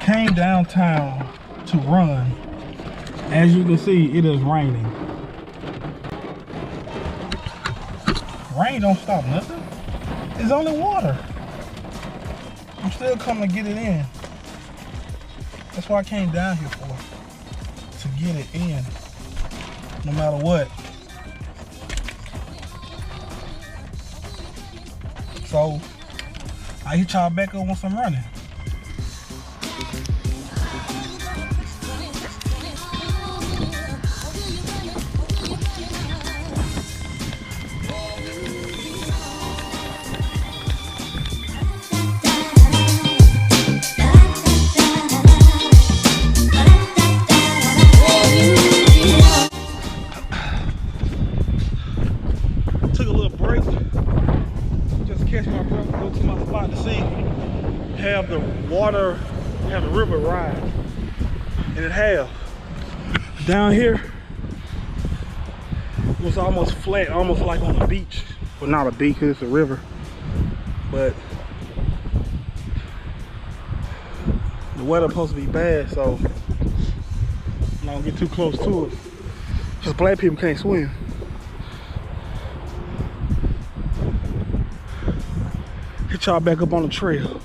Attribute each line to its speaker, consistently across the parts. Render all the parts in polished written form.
Speaker 1: came downtown to run. As you can see, it is raining. Rain don't stop nothing. It's only water. I'm still coming to get it in. That's what I came down here for. To get it in. No matter what. So, I hit y'all back up once I'm running. Took a little break. Just catch my breath, go to my spot to see, have the water, have the river rise. And it have. Down here it was almost flat, almost like on a beach. Well, not a beach, because it's a river. But the weather's supposed to be bad, so I'm not gonna get too close to it. Because black people can't swim. Hit y'all back up on the trail.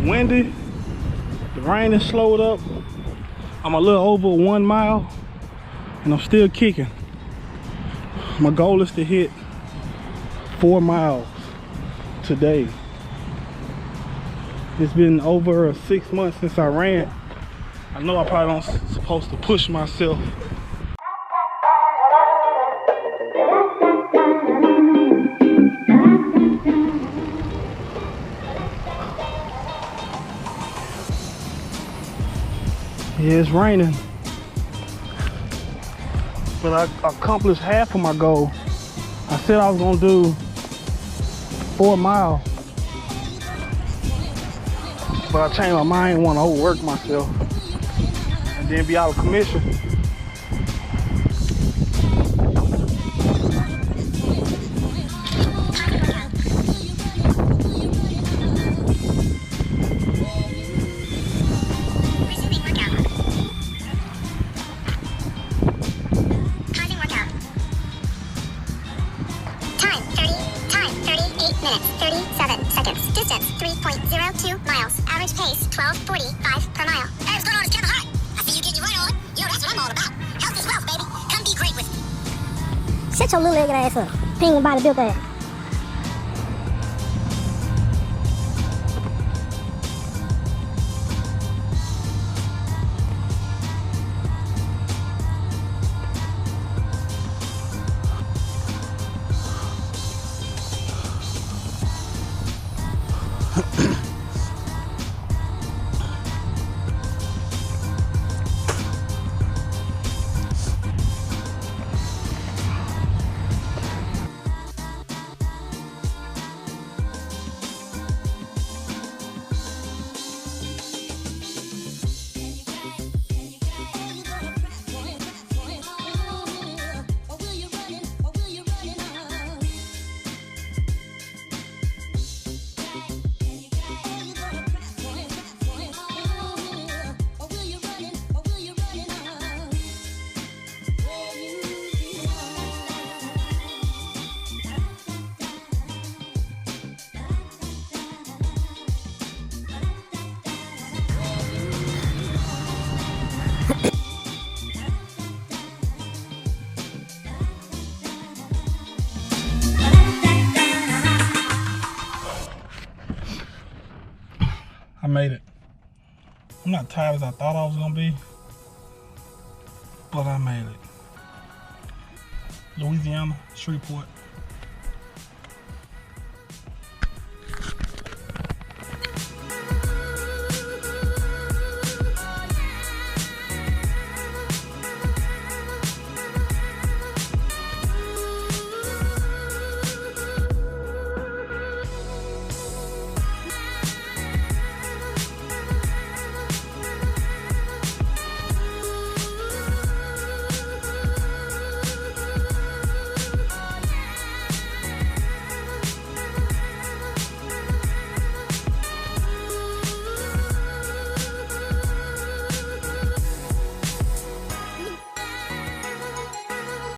Speaker 1: Windy, the rain is slowed up. I'm a little over 1 mile and I'm still kicking. My goal is to hit 4 miles today. It's been over 6 months since I ran. I know I probably don't supposed to push myself. Yeah, it's raining, but I accomplished half of my goal. I said I was gonna do 4 miles, but I changed my mind, want to overwork myself and then be out of commission.
Speaker 2: Minutes, 37 seconds. Distance, 3.02 miles. Average pace, 12:45 per mile. Hey, what's going on? It's Kevin Hart. I see you getting your run on. You know, that's what I'm all about. Health is wealth, baby. Come be great with me.
Speaker 3: Shut your little legged ass up. Penguin body built ass.
Speaker 1: I made it. I'm not tired as I thought I was gonna be, but I made it. Louisiana, Shreveport.